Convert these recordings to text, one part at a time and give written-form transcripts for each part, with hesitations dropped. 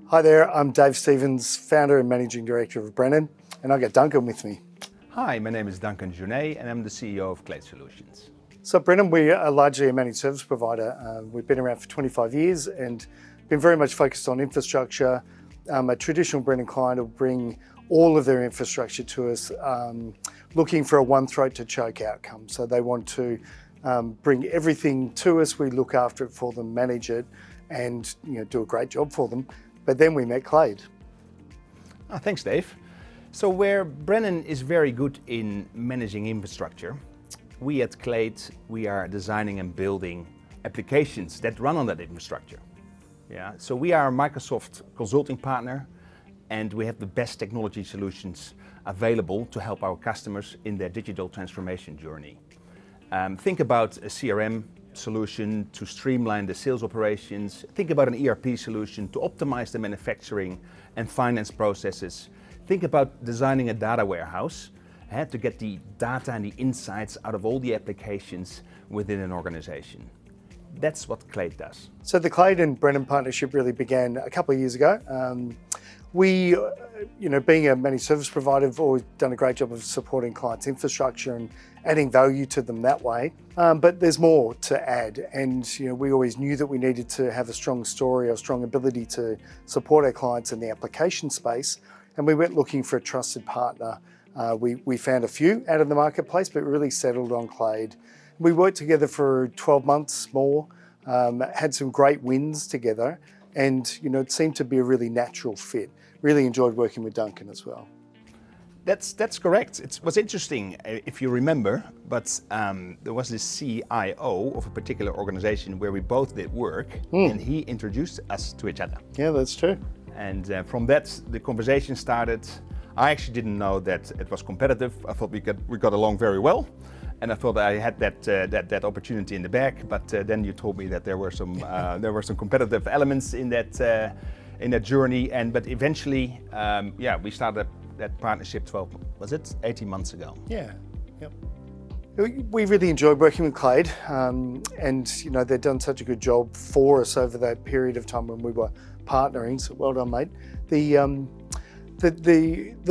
Hi there, I'm Dave Stevens, founder and managing director of Brennan, and I've got Duncan with me. Hi, my name is Duncan Journee and I'm the CEO of Clade Solutions. So Brennan, we are largely a managed service provider. We've been around for 25 years and been very much focused on infrastructure. A traditional Brennan client will bring all of their infrastructure to us, looking for a one throat to choke outcome. So they want to bring everything to us, we look after it for them, manage it, and do a great job for them. But then we met Clade. Thanks, Dave. So where Brennan is very good in managing infrastructure, we at Clade, we are designing and building applications that run on that infrastructure. Yeah. So we are a Microsoft consulting partner and we have the best technology solutions available to help our customers in their digital transformation journey. Think about a CRM solution to streamline the sales operations. Think about an ERP solution to optimize the manufacturing and finance processes. Think about designing a data warehouse to get the data and the insights out of all the applications within an organization. That's what Clade does. So the Clade and Brennan partnership really began a couple of years ago. We, being a managed service provider, have always done a great job of supporting clients' infrastructure and adding value to them that way. But there's more to add. And we always knew that we needed to have a strong story, a strong ability to support our clients in the application space. And we went looking for a trusted partner. We found a few out of the marketplace, but really settled on Clade. We worked together for 12 months more, had some great wins together, and it seemed to be a really natural fit. Really enjoyed working with Duncan as well. That's correct. It was interesting, if you remember, but there was this CIO of a particular organization where we both did work, and he introduced us to each other. Yeah, that's true. And from that, the conversation started. I actually didn't know that it was competitive. I thought we got along very well, and I thought I had that opportunity in the bag. But then you told me that there were some competitive elements in that journey. But eventually, we started that partnership 18 months ago. Yeah. Yep. We really enjoyed working with Clade, and they've done such a good job for us over that period of time when we were partnering. So well done, mate. The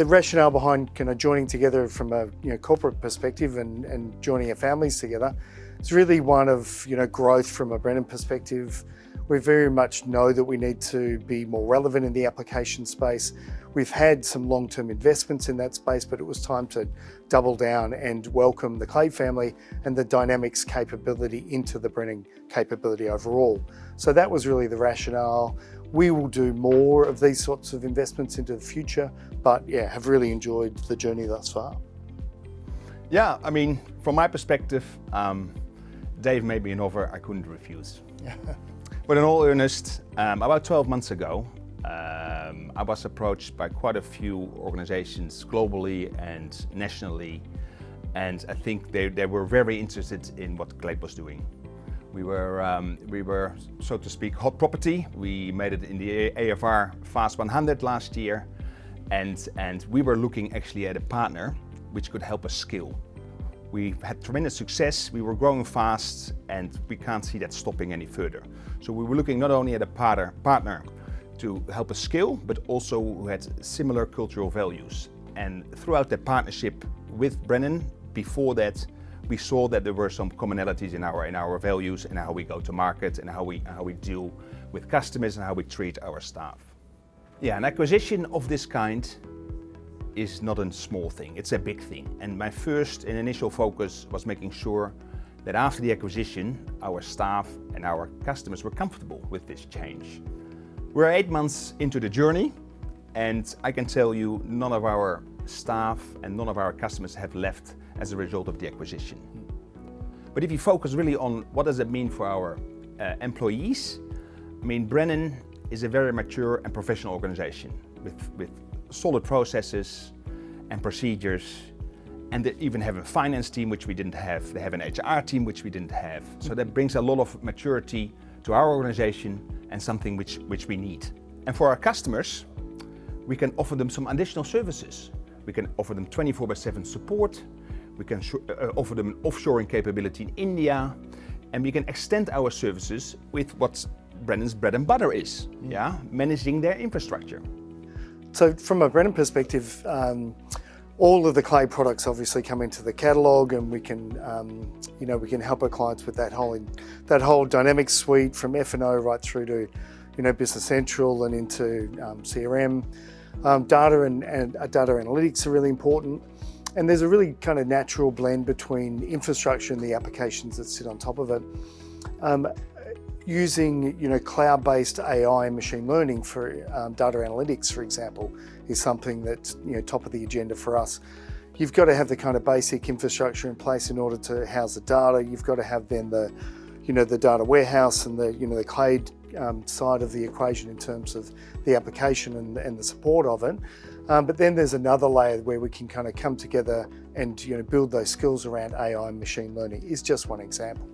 rationale behind joining together from a corporate perspective and joining our families together is really one of growth from a Brennan perspective. We very much know that we need to be more relevant in the application space. We've had some long-term investments in that space, but it was time to double down and welcome the Clade family and the Dynamics capability into the Brennan capability overall. So that was really the rationale. We will do more of these sorts of investments into the future, but have really enjoyed the journey thus far. Yeah, I mean, from my perspective, Dave made me an offer I couldn't refuse. But in all earnest, about 12 months ago, I was approached by quite a few organizations globally and nationally, and I think they were very interested in what Clade was doing. We were, so to speak, hot property. We made it in the AFR Fast 100 last year, and we were looking actually at a partner which could help us scale. We had tremendous success, we were growing fast, and we can't see that stopping any further. So we were looking not only at a partner to help us scale, but also who had similar cultural values. And throughout that partnership with Brennan, before that, we saw that there were some commonalities in our values and how we go to market and how we deal with customers and how we treat our staff. Yeah, an acquisition of this kind is not a small thing, it's a big thing. And my first and initial focus was making sure that after the acquisition, our staff and our customers were comfortable with this change. We're 8 months into the journey, and I can tell you none of our staff and none of our customers have left as a result of the acquisition. But if you focus really on what does it mean for our employees, I mean, Brennan is a very mature and professional organization with solid processes and procedures, and they even have a finance team which we didn't have. They have an HR team which we didn't have. So that brings a lot of maturity to our organization and something which we need. And for our customers, we can offer them some additional services. We can offer them 24/7 support. We can offer them offshoring capability in India, and we can extend our services with what Brennan's bread and butter is, managing their infrastructure. So from a Brennan perspective, all of the Clade products obviously come into the catalogue, and we can help our clients with that whole dynamic suite from F&O right through to Business Central and into CRM. Data and data analytics are really important, and there's a really kind of natural blend between infrastructure and the applications that sit on top of it. Using cloud-based AI and machine learning for data analytics, for example, is something that's top of the agenda for us. You've got to have the kind of basic infrastructure in place in order to house the data. You've got to have then the data warehouse and the Clade side of the equation in terms of the application and the support of it. But then there's another layer where we can kind of come together and build those skills around AI and machine learning is just one example.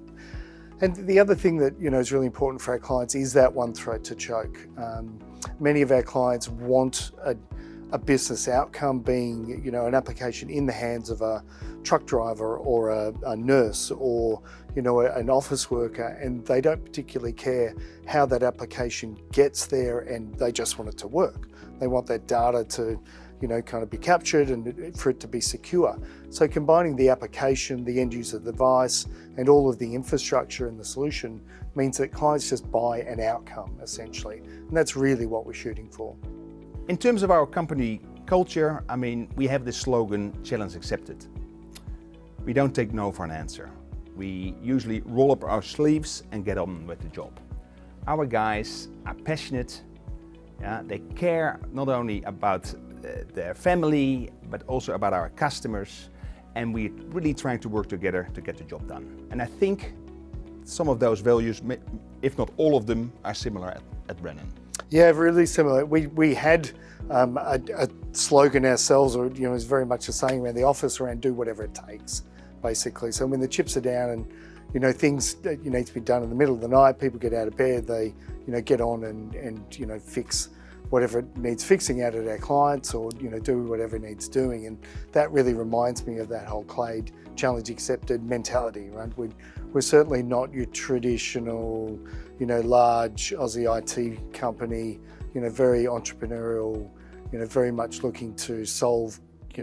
And the other thing that is really important for our clients is that one throat to choke. Many of our clients want a business outcome being an application in the hands of a truck driver or a nurse or an office worker, and they don't particularly care how that application gets there, and they just want it to work. They want that data to kind of be captured and for it to be secure. So combining the application, the end user device, and all of the infrastructure and the solution means that clients just buy an outcome essentially. And that's really what we're shooting for. In terms of our company culture, we have this slogan, challenge accepted. We don't take no for an answer. We usually roll up our sleeves and get on with the job. Our guys are passionate. They care not only about their family, but also about our customers, and we're really trying to work together to get the job done. And I think some of those values, if not all of them, are similar at Brennan. Yeah, really similar. We had a slogan ourselves, or it's very much a saying around the office around do whatever it takes, basically. So when the chips are down and things that need to be done in the middle of the night, people get out of bed, they get on and fix whatever needs fixing out at our clients, or do whatever needs doing. And that really reminds me of that whole Clade challenge accepted mentality, right? We're certainly not your traditional large Aussie IT company, very entrepreneurial, very much looking to solve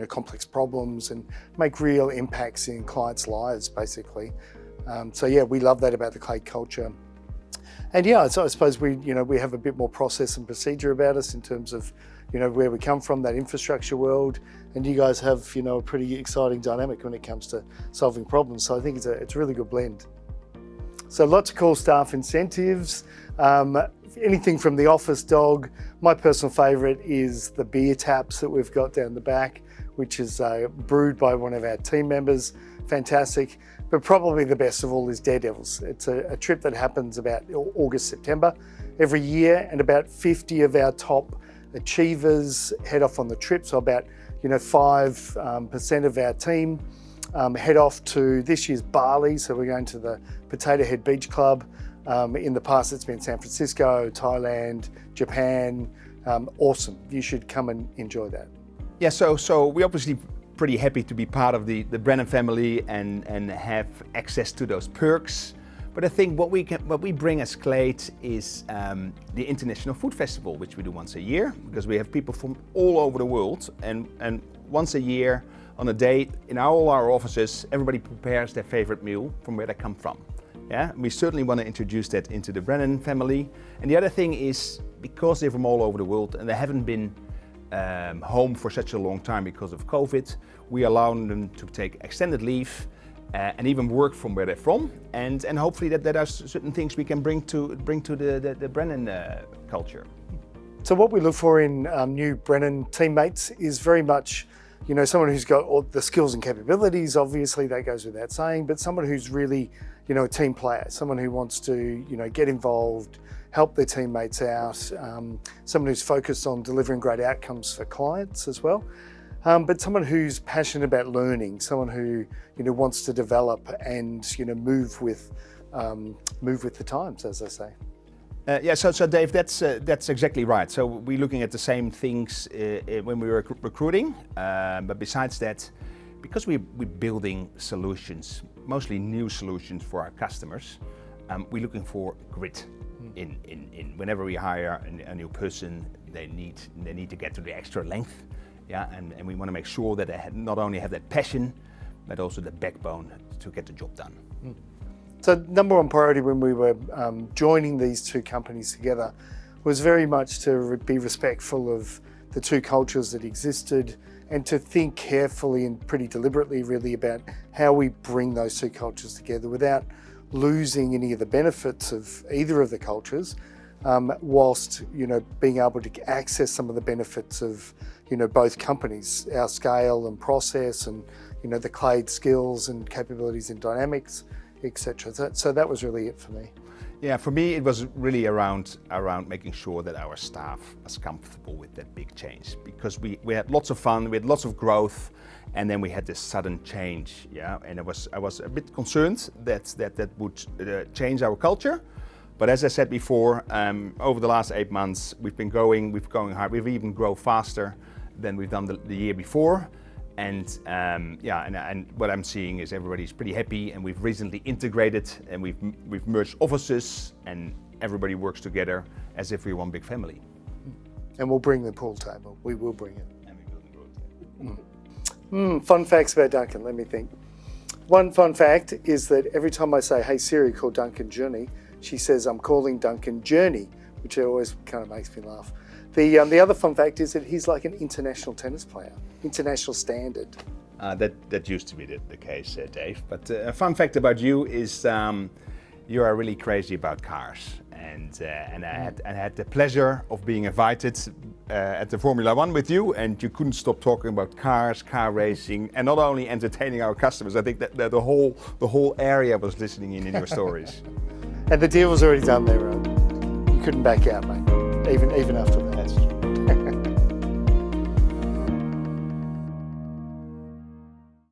complex problems and make real impacts in clients' lives, basically. So yeah, we love that about the Clade culture. And yeah, so I suppose we have a bit more process and procedure about us in terms of where we come from, that infrastructure world, and you guys have a pretty exciting dynamic when it comes to solving problems. So I think it's a really good blend. So lots of cool staff incentives, anything from the office dog. My personal favourite is the beer taps that we've got down the back, which is brewed by one of our team members. Fantastic. But probably the best of all is Daredevils. It's a trip that happens about August, September every year, and about 50 of our top achievers head off on the trip. So about 5% of our team head off to this year's Bali. So we're going to the Potato Head Beach Club. In the past, it's been San Francisco, Thailand, Japan. Awesome. You should come and enjoy that. Yeah, so we obviously pretty happy to be part of the Brennan family and have access to those perks. But I think what we bring as Clade is the International Food Festival, which we do once a year, because we have people from all over the world, and once a year on a day in all our offices, everybody prepares their favorite meal from where they come from. Yeah, we certainly want to introduce that into the Brennan family. And the other thing is, because they're from all over the world and they haven't been home for such a long time because of COVID, we allow them to take extended leave and even work from where they're from, and hopefully that are certain things we can bring to the Brennan culture. So what we look for in new Brennan teammates is very much, someone who's got all the skills and capabilities. Obviously, that goes without saying, but someone who's really, a team player, someone who wants to, get involved, help their teammates out, someone who's focused on delivering great outcomes for clients as well. But someone who's passionate about learning, someone who wants to develop and move with the times, as I say. Yeah, so Dave, that's exactly right. So we're looking at the same things when we were recruiting, but besides that, because we're building solutions, mostly new solutions for our customers, we're looking for grit. in whenever we hire a new person, they need to get to the extra length, yeah, and we want to make sure that they not only have that passion, but also the backbone to get the job done. So number one priority when we were joining these two companies together was very much to be respectful of the two cultures that existed and to think carefully and pretty deliberately really about how we bring those two cultures together without losing any of the benefits of either of the cultures, whilst being able to access some of the benefits of both companies, our scale and process, and the Clade skills and capabilities in dynamics, etc. So that was really it for me. Yeah, for me it was really around making sure that our staff was comfortable with that big change, because we had lots of fun, we had lots of growth, and then we had this sudden change. Yeah, and I was a bit concerned that would change our culture. But as I said before, over the last 8 months we've been going hard. We've even grown faster than we've done the year before. And and what I'm seeing is everybody's pretty happy, and we've recently integrated and we've merged offices, and everybody works together as if we're one big family. And we'll bring the pool table. We will bring it. And we will the pool table. Fun facts about Duncan. Let me think. One fun fact is that every time I say, "Hey Siri, call Duncan Journee," she says, "I'm calling Duncan Journee," which always kind of makes me laugh. The other fun fact is that he's like an international tennis player, international standard. That used to be the case, Dave. But a fun fact about you is you are really crazy about cars, and I had the pleasure of being invited at the Formula One with you, and you couldn't stop talking about cars, car racing, and not only entertaining our customers. I think that the whole area was listening in your stories. And the deal was already done there, right? You couldn't back out, mate. Even after that. That's true.